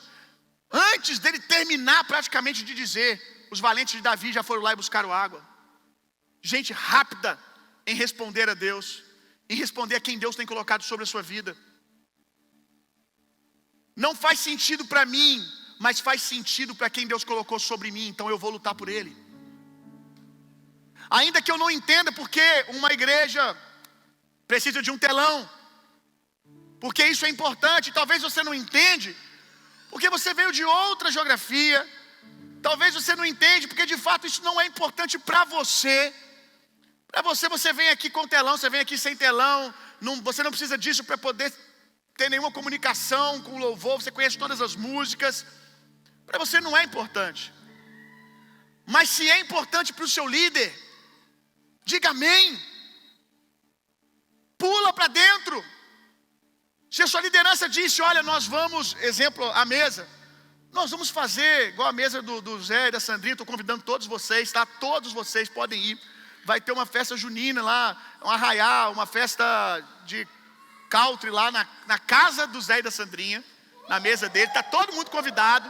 Antes dele terminar praticamente de dizer, os valentes de Davi já foram lá e buscaram água. Gente rápida em responder a Deus, em responder a quem Deus tem colocado sobre a sua vida. Não faz sentido para mim, mas faz sentido para quem Deus colocou sobre mim, então eu vou lutar por ele. Ainda que eu não entenda porque uma igreja precisa de um telão, porque isso é importante, talvez você não entende, porque você veio de outra geografia, talvez você não entende, porque de fato isso não é importante para você. Para você, você vem aqui com telão, você vem aqui sem telão, você não precisa disso para poder ter nenhuma comunicação com o louvor, você conhece todas as músicas, para você não é importante. Mas se é importante para o seu líder, diga amém. Pula para dentro. Se a sua liderança disse, olha, nós vamos, exemplo, a mesa, nós vamos fazer igual a mesa do Zé e da Sandrinha, estou convidando todos vocês, tá? Todos vocês podem ir. Vai ter uma festa junina lá, um arraial, uma festa de country lá na casa do Zé e da Sandrinha, na mesa dele, está todo mundo convidado.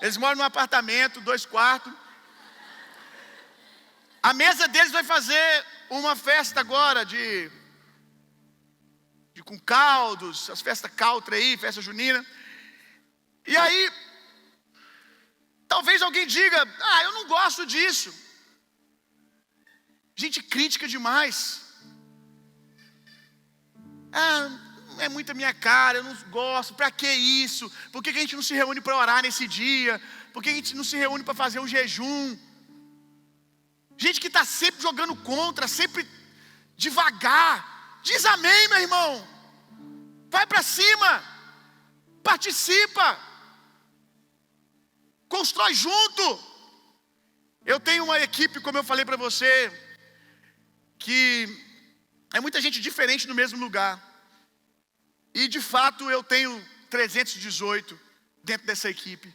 Eles moram num apartamento, 2 quartos. A mesa deles vai fazer uma festa agora com caldos, as festas country aí, festa junina. E aí, talvez alguém diga, eu não gosto disso. Gente crítica demais. Não é muito a minha cara, eu não gosto, para que isso? Por que a gente não se reúne para orar nesse dia? Por que a gente não se reúne para fazer um jejum? Gente que está sempre jogando contra, sempre devagar. Diz amém, meu irmão. Vai para cima. Participa. Constrói junto. Eu tenho uma equipe, como eu falei para você, que é muita gente diferente no mesmo lugar. E de fato eu tenho 318 dentro dessa equipe.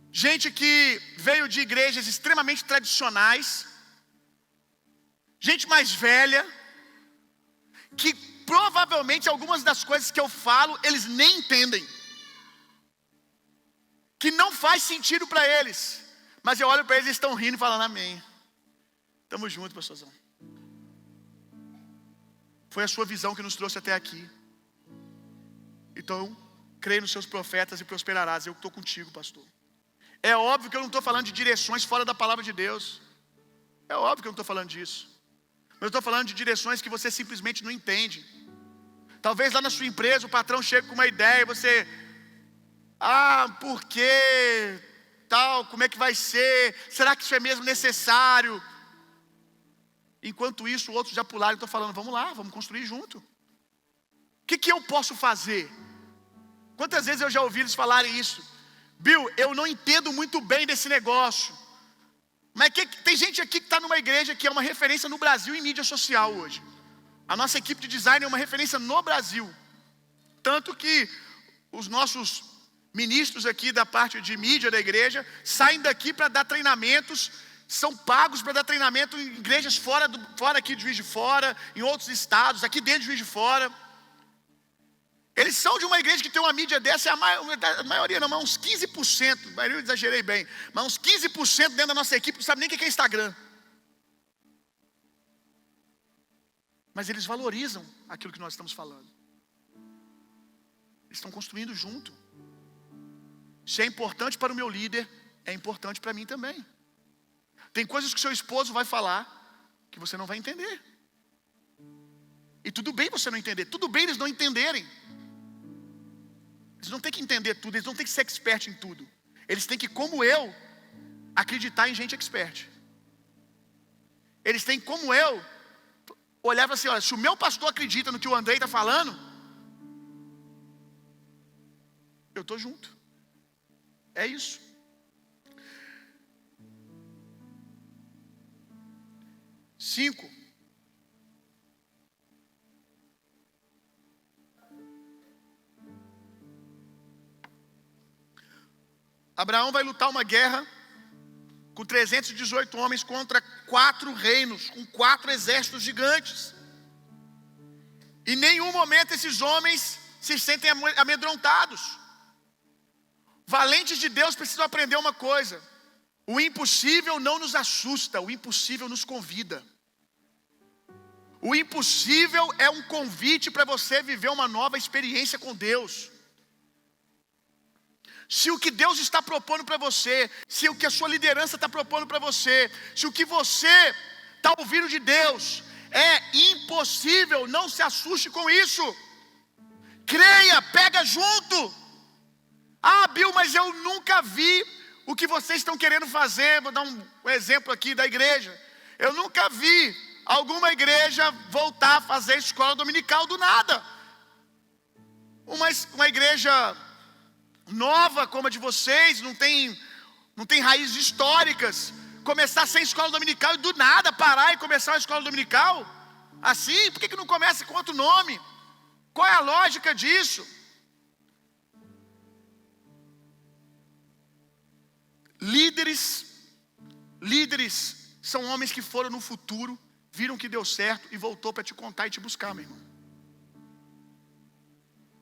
Gente que veio de igrejas extremamente tradicionais, gente mais velha, que provavelmente algumas das coisas que eu falo, eles nem entendem. Que não faz sentido para eles. Mas eu olho para eles e estão rindo e falando amém. Tamo junto, pastorzão. Foi a sua visão que nos trouxe até aqui. Então, creia nos seus profetas e prosperarás. Eu estou contigo, pastor. É óbvio que eu não estou falando de direções fora da palavra de Deus. É óbvio que eu não estou falando disso. Mas eu estou falando de direções que você simplesmente não entende. Talvez lá na sua empresa o patrão chegue com uma ideia e você... por quê? Tal, como é que vai ser? Será que isso é mesmo necessário? Enquanto isso, outros já pularam e estão falando, vamos lá, vamos construir junto. O que eu posso fazer? Quantas vezes eu já ouvi eles falarem isso? Bill, eu não entendo muito bem desse negócio. Mas tem gente aqui que está numa igreja que é uma referência no Brasil em mídia social hoje. A nossa equipe de design é uma referência no Brasil. Tanto que os nossos ministros aqui da parte de mídia da igreja saem daqui para dar treinamentos, são pagos para dar treinamento em igrejas fora aqui de Juiz de Fora, em outros estados, aqui dentro de Juiz de Fora. Eles são de uma igreja que tem uma mídia dessa, a maioria não, mas uns 15%, a maioria eu exagerei bem, mas uns 15% dentro da nossa equipe não sabe nem o que é Instagram. Mas eles valorizam aquilo que nós estamos falando. Eles estão construindo junto. Se é importante para o meu líder, é importante para mim também. Tem coisas que seu esposo vai falar que você não vai entender. E tudo bem você não entender, tudo bem eles não entenderem. Eles não têm que entender tudo, eles não têm que ser expert em tudo. Eles têm que, como eu, acreditar em gente expert. Eles têm, como eu, olhar e falar assim: olha, se o meu pastor acredita no que o Andrei está falando, eu estou junto. É isso. 5. Abraão vai lutar uma guerra com 318 homens contra 4 reinos, com 4 exércitos gigantes. Em nenhum momento esses homens se sentem amedrontados. Valentes de Deus precisam aprender uma coisa: o impossível não nos assusta, o impossível nos convida. O impossível é um convite para você viver uma nova experiência com Deus. Se o que Deus está propondo para você, se o que a sua liderança está propondo para você, se o que você está ouvindo de Deus é impossível, não se assuste com isso. Creia, pega junto. Ah, Bill, mas eu nunca vi o que vocês estão querendo fazer. Vou dar um exemplo aqui da igreja. Eu nunca vi alguma igreja voltar a fazer escola dominical do nada. Uma igreja nova como a de vocês, não tem raízes históricas, começar sem escola dominical e do nada parar e começar a escola dominical assim, por que não começa com outro nome? Qual é a lógica disso? Líderes são homens que foram no futuro, viram que deu certo e voltou para te contar e te buscar, meu irmão.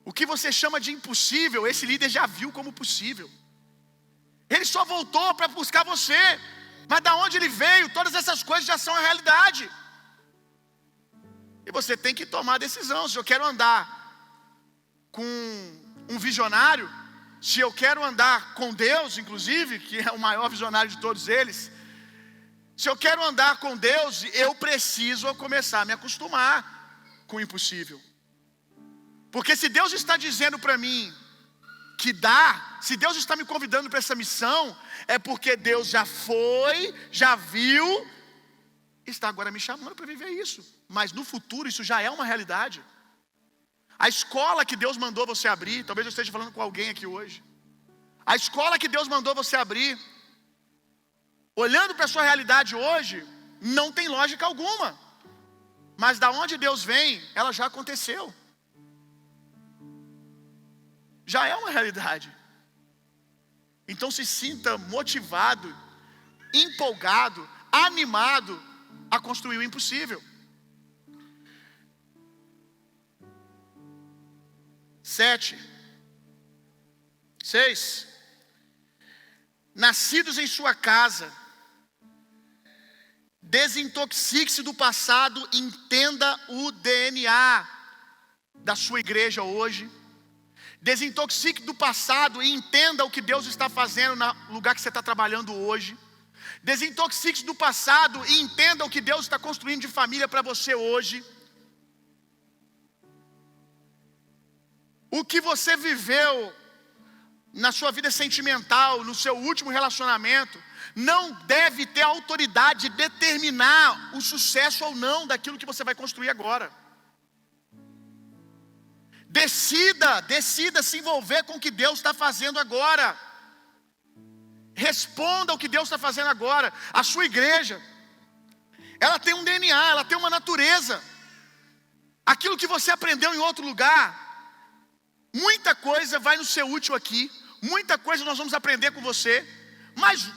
O que você chama de impossível, esse líder já viu como possível. Ele só voltou para buscar você. Mas da onde ele veio, todas essas coisas já são a realidade. E você tem que tomar a decisão. Se eu quero andar com um visionário, se eu quero andar com Deus, inclusive, que é o maior visionário de todos eles, se eu quero andar com Deus, eu preciso começar a me acostumar com o impossível. Porque se Deus está dizendo para mim que dá, se Deus está me convidando para essa missão, é porque Deus já foi, já viu, está agora me chamando para viver isso. Mas no futuro isso já é uma realidade. A escola que Deus mandou você abrir, talvez eu esteja falando com alguém aqui hoje. A escola que Deus mandou você abrir, olhando para a sua realidade hoje, não tem lógica alguma. Mas da onde Deus vem, ela já aconteceu. Já é uma realidade. Então se sinta motivado, empolgado, animado a construir o impossível. 6. Nascidos em sua casa, desintoxique-se do passado, entenda o DNA da sua igreja hoje. Desintoxique do passado e entenda o que Deus está fazendo no lugar que você está trabalhando hoje. Desintoxique do passado e entenda o que Deus está construindo de família para você hoje. O que você viveu na sua vida sentimental, no seu último relacionamento, não deve ter autoridade de determinar o sucesso ou não daquilo que você vai construir agora. Decida se envolver com o que Deus está fazendo agora. Responda ao que Deus está fazendo agora. A sua igreja, ela tem um DNA, ela tem uma natureza. Aquilo que você aprendeu em outro lugar, muita coisa vai nos ser útil aqui, muita coisa nós vamos aprender com você, mas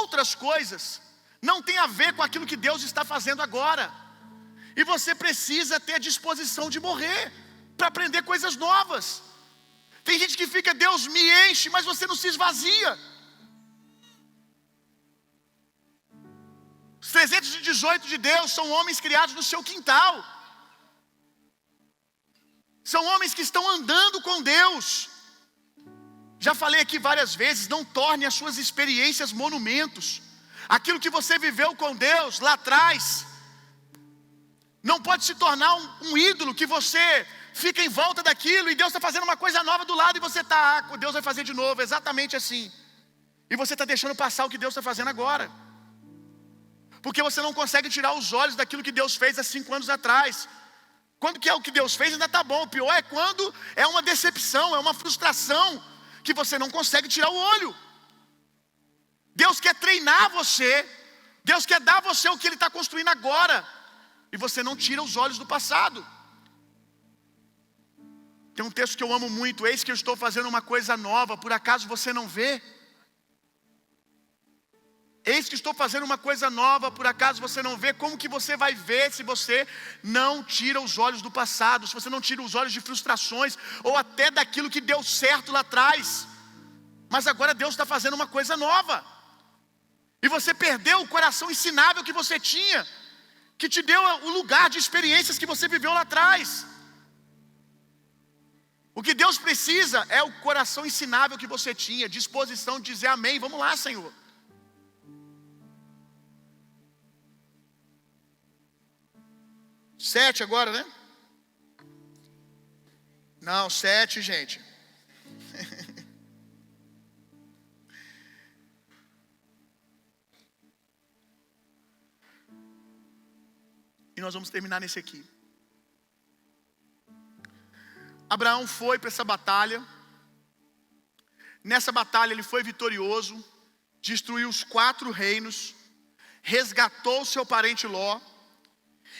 outras coisas não tem a ver com aquilo que Deus está fazendo agora. E você precisa ter a disposição de morrer para aprender coisas novas. Tem gente que fica: Deus me enche, mas você não se esvazia. Os 318 de Deus são homens criados no seu quintal. São homens que estão andando com Deus. Já falei aqui várias vezes, não torne as suas experiências monumentos. Aquilo que você viveu com Deus lá atrás não pode se tornar um ídolo que você fica em volta daquilo e Deus está fazendo uma coisa nova do lado e você está: Deus vai fazer de novo, exatamente assim. E você está deixando passar o que Deus está fazendo agora. Porque você não consegue tirar os olhos daquilo que Deus fez há 5 anos atrás. Quando que é o que Deus fez ainda está bom. O pior é quando é uma decepção, é uma frustração, que você não consegue tirar o olho. Deus quer treinar você. Deus quer dar a você o que Ele está construindo agora. E você não tira os olhos do passado. Tem um texto que eu amo muito. Eis que eu estou fazendo uma coisa nova, por acaso você não vê? Eis que estou fazendo uma coisa nova, por acaso você não vê? Como que você vai ver se você não tira os olhos do passado, se você não tira os olhos de frustrações, ou até daquilo que deu certo lá atrás? Mas agora Deus está fazendo uma coisa nova, e você perdeu o coração ensinável que você tinha, que te deu o lugar de experiências que você viveu lá atrás. O que Deus precisa é o coração ensinável que você tinha, disposição de dizer amém, vamos lá, Senhor. Sete agora, né? Não, 7, gente. E nós vamos terminar nesse aqui. Abraão foi para essa batalha. Nessa batalha ele foi vitorioso, destruiu os 4 reinos, resgatou seu parente Ló.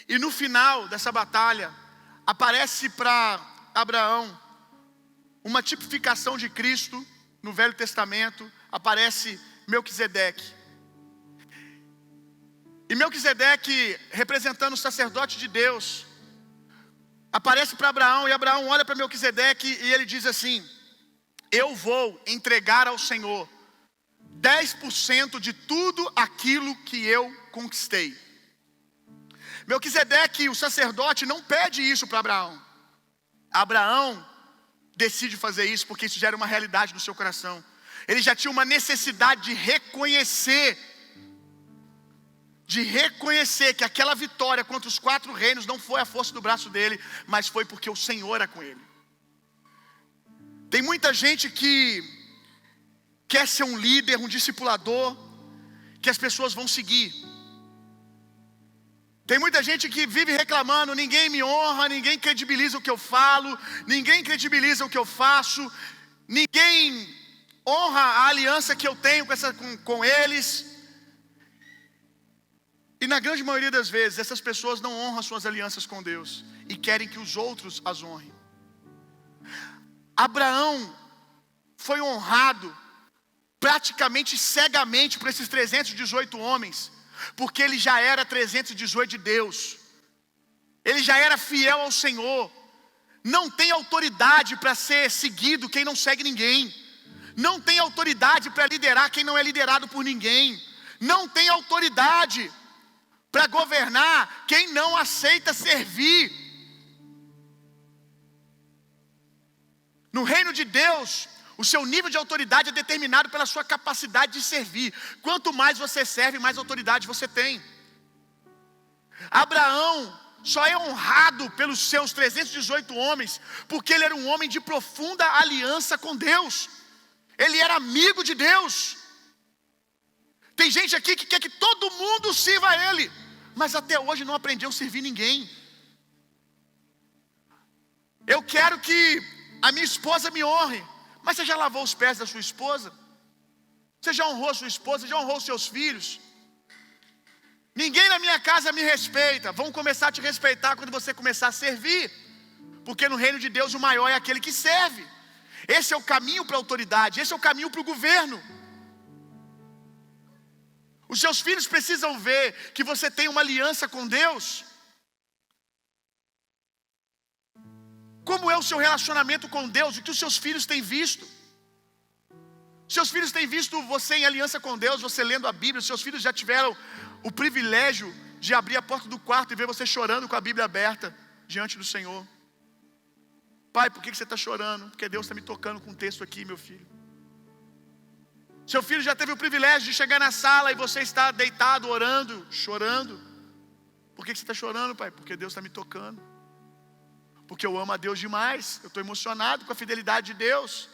E no final dessa batalha, aparece para Abraão uma tipificação de Cristo no Velho Testamento. Aparece Melquisedeque. E Melquisedeque, representando o sacerdote de Deus, aparece para Abraão, e Abraão olha para Melquisedeque e ele diz assim: eu vou entregar ao Senhor 10% de tudo aquilo que eu conquistei. Melquisedeque, o sacerdote, não pede isso para Abraão. Abraão decide fazer isso porque isso gera uma realidade no seu coração. Ele já tinha uma necessidade de reconhecer que aquela vitória contra os 4 reinos não foi a força do braço dele, mas foi porque o Senhor era com ele. Tem muita gente que quer ser um líder, um discipulador, que as pessoas vão seguir. Tem muita gente que vive reclamando: ninguém me honra, ninguém credibiliza o que eu falo, ninguém credibiliza o que eu faço, ninguém honra a aliança que eu tenho com eles. E na grande maioria das vezes, essas pessoas não honram suas alianças com Deus e querem que os outros as honrem. Abraão foi honrado praticamente cegamente por esses 318 homens, porque ele já era 318 de Deus. Ele já era fiel ao Senhor. Não tem autoridade para ser seguido quem não segue ninguém. Não tem autoridade para liderar quem não é liderado por ninguém. Não tem autoridade para governar quem não aceita servir. No reino de Deus, o seu nível de autoridade é determinado pela sua capacidade de servir. Quanto mais você serve, mais autoridade você tem. Abraão só é honrado pelos seus 318 homens porque ele era um homem de profunda aliança com Deus. Ele era amigo de Deus. Tem gente aqui que quer que todo mundo sirva a ele, mas até hoje não aprendeu a servir ninguém. Eu quero que a minha esposa me honre. Mas você já lavou os pés da sua esposa? Você já honrou a sua esposa? Já honrou os seus filhos? Ninguém na minha casa me respeita. Vão começar a te respeitar quando você começar a servir. Porque no reino de Deus o maior é aquele que serve. Esse é o caminho para a autoridade. Esse é o caminho para o governo. Os seus filhos precisam ver que você tem uma aliança com Deus. Como é o seu relacionamento com Deus? O que os seus filhos têm visto? Seus filhos têm visto você em aliança com Deus, você lendo a Bíblia. Seus filhos já tiveram o privilégio de abrir a porta do quarto e ver você chorando com a Bíblia aberta diante do Senhor. Pai, por que você está chorando? Porque Deus está me tocando com um texto aqui, meu filho. Seu filho já teve o privilégio de chegar na sala e você está deitado, orando, chorando. Por que você está chorando, pai? Porque Deus está me tocando. Porque eu amo a Deus demais. Eu estou emocionado com a fidelidade de Deus.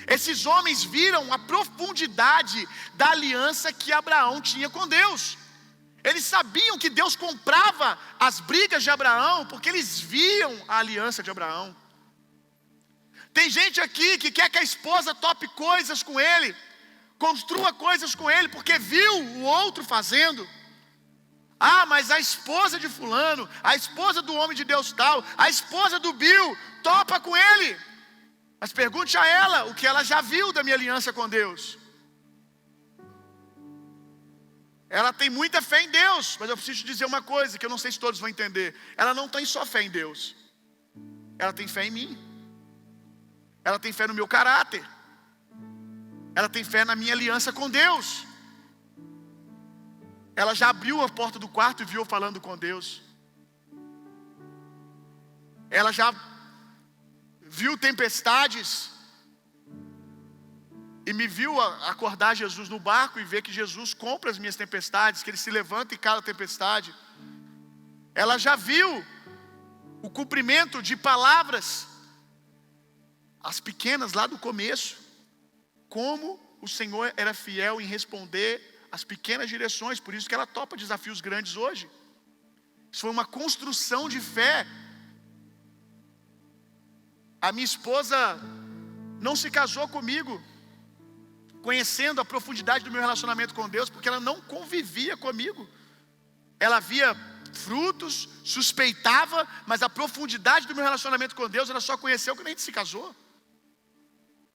Esses homens viram a profundidade da aliança que Abraão tinha com Deus. Eles sabiam que Deus comprava as brigas de Abraão, porque eles viam a aliança de Abraão. Tem gente aqui que quer que a esposa tope coisas com ele, construa coisas com ele, porque viu o outro fazendo. Ah, mas a esposa de fulano, a esposa do homem de Deus tal, a esposa do Bill, topa com ele. Mas pergunte a ela o que ela já viu da minha aliança com Deus. Ela tem muita fé em Deus, mas eu preciso te dizer uma coisa que eu não sei se todos vão entender. Ela não tem só fé em Deus, ela tem fé em mim. Ela tem fé no meu caráter. Ela tem fé na minha aliança com Deus. Ela já abriu a porta do quarto e viu eu falando com Deus. Ela já viu tempestades e me viu acordar Jesus no barco e ver que Jesus compra as minhas tempestades, que Ele se levanta em cada tempestade. Ela já viu o cumprimento de palavras, as pequenas lá do começo, como o Senhor era fiel em responder as pequenas direções, por isso que ela topa desafios grandes hoje. Isso foi uma construção de fé. A minha esposa não se casou comigo conhecendo a profundidade do meu relacionamento com Deus, porque ela não convivia comigo. Ela via frutos, suspeitava, mas a profundidade do meu relacionamento com Deus ela só conheceu quando a gente se casou.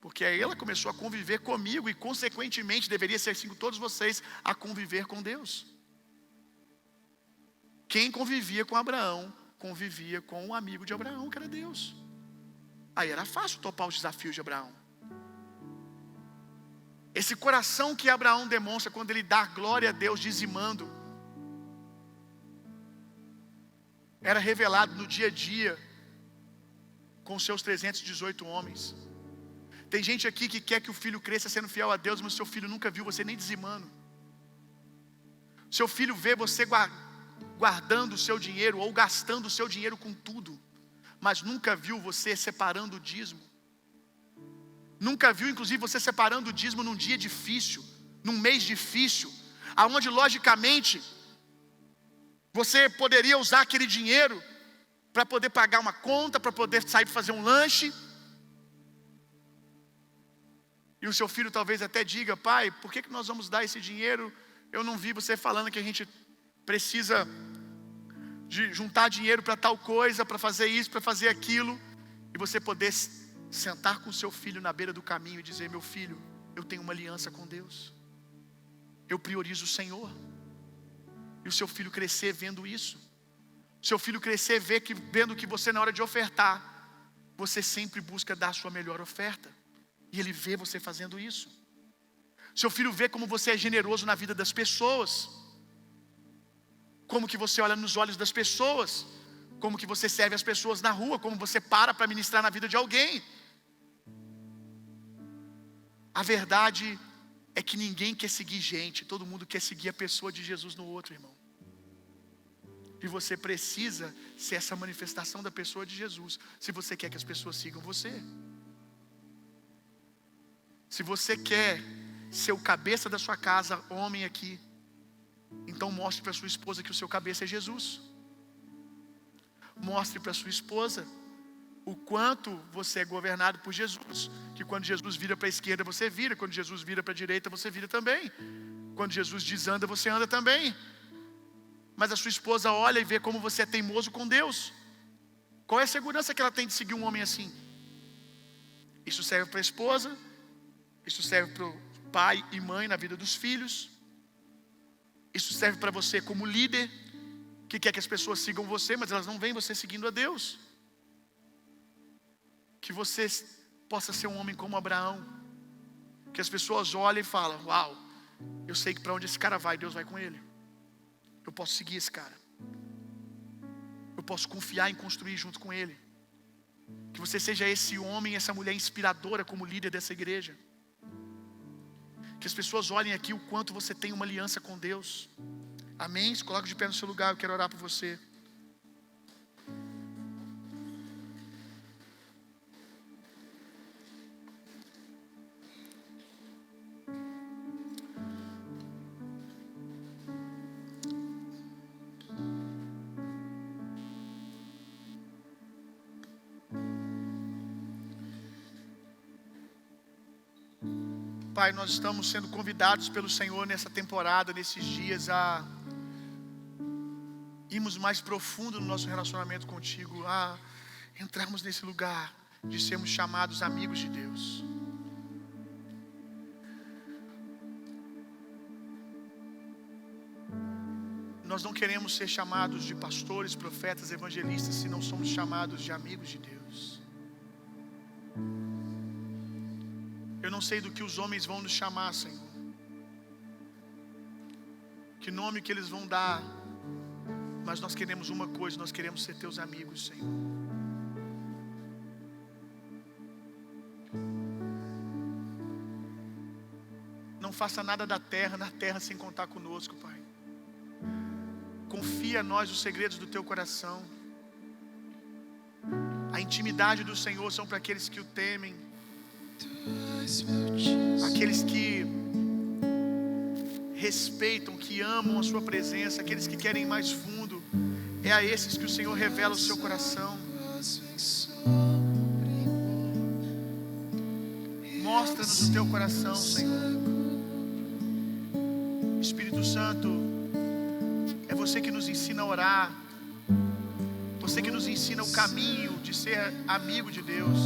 Porque aí ela começou a conviver comigo e consequentemente deveria ser assim com todos vocês, a conviver com Deus. Quem convivia com Abraão, convivia com um amigo de Abraão, que era Deus. Aí era fácil topar os desafios de Abraão. Esse coração que Abraão demonstra quando ele dá glória a Deus dizimando, era revelado no dia a dia com seus 318 homens. Tem gente aqui que quer que o filho cresça sendo fiel a Deus, mas seu filho nunca viu você nem dizimando. Seu filho vê você guardando o seu dinheiro ou gastando o seu dinheiro com tudo, mas nunca viu você separando o dízimo. Nunca viu, inclusive, você separando o dízimo num dia difícil, num mês difícil, aonde logicamente você poderia usar aquele dinheiro para poder pagar uma conta, para poder sair para fazer um lanche. E o seu filho talvez até diga: pai, por que nós vamos dar esse dinheiro? Eu não vi você falando que a gente precisa de juntar dinheiro para tal coisa, para fazer isso, para fazer aquilo. E você poder sentar com o seu filho na beira do caminho e dizer: meu filho, eu tenho uma aliança com Deus, eu priorizo o Senhor. E o seu filho crescer vendo isso. O seu filho crescer vendo que você, na hora de ofertar, você sempre busca dar a sua melhor oferta. E ele vê você fazendo isso. Seu filho vê como você é generoso na vida das pessoas, como que você olha nos olhos das pessoas, como que você serve as pessoas na rua, como você para ministrar na vida de alguém. A verdade é que ninguém quer seguir gente, todo mundo quer seguir a pessoa de Jesus no outro, irmão. E você precisa ser essa manifestação da pessoa de Jesus, se você quer que as pessoas sigam você. Se você quer ser o cabeça da sua casa, homem aqui, então mostre para sua esposa que o seu cabeça é Jesus. Mostre para sua esposa o quanto você é governado por Jesus. Que quando Jesus vira para a esquerda, você vira. Quando Jesus vira para a direita, você vira também. Quando Jesus desanda, você anda também. Mas a sua esposa olha e vê como você é teimoso com Deus. Qual é a segurança que ela tem de seguir um homem assim? Isso serve para a esposa. Isso serve para o pai e mãe na vida dos filhos. Isso serve para você como líder, que quer que as pessoas sigam você, mas elas não veem você seguindo a Deus. Que você possa ser um homem como Abraão, que as pessoas olhem e falam: uau, eu sei que para onde esse cara vai, Deus vai com ele. Eu posso seguir esse cara. Eu posso confiar em construir junto com ele. Que você seja esse homem, essa mulher inspiradora como líder dessa igreja. Que as pessoas olhem aqui o quanto você tem uma aliança com Deus. Amém? Se coloque de pé no seu lugar, eu quero orar por você. Pai, nós estamos sendo convidados pelo Senhor nessa temporada, nesses dias, a irmos mais profundo no nosso relacionamento contigo, a entrarmos nesse lugar de sermos chamados amigos de Deus. Nós não queremos ser chamados de pastores, profetas, evangelistas, se não somos chamados de amigos de Deus. Eu não sei do que os homens vão nos chamar, Senhor. Que nome que eles vão dar. Mas nós queremos uma coisa, nós queremos ser teus amigos, Senhor. Não faça nada na terra sem contar conosco, Pai. Confia a nós os segredos do teu coração. A intimidade do Senhor são para aqueles que o temem, aqueles que respeitam, que amam a sua presença, aqueles que querem mais fundo. É a esses que o Senhor revela o seu coração. Mostra-nos o teu coração, Senhor. Espírito Santo, é você que nos ensina a orar, você que nos ensina o caminho de ser amigo de Deus.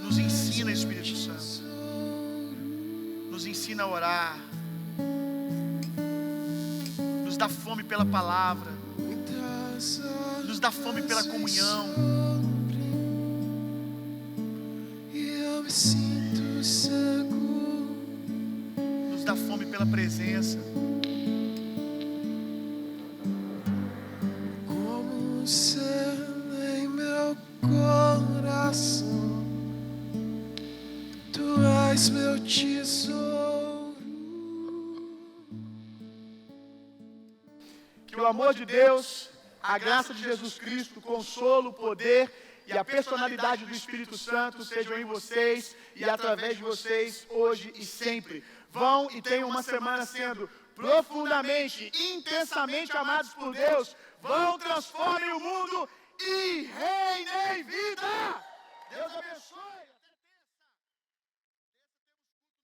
Nos ensina, Espírito Santo, nos ensina a orar, nos dá fome pela palavra, nos dá fome pela comunhão. Nos dá fome pela presença. Como ser em meu coração, tu és meu tesouro. Que o amor de Deus, a graça de Jesus Cristo, o consolo, o poder e a personalidade do Espírito Santo sejam em vocês e através de vocês hoje e sempre. Vão e tenham uma semana sendo profundamente, intensamente amados por Deus. Vão, transformem o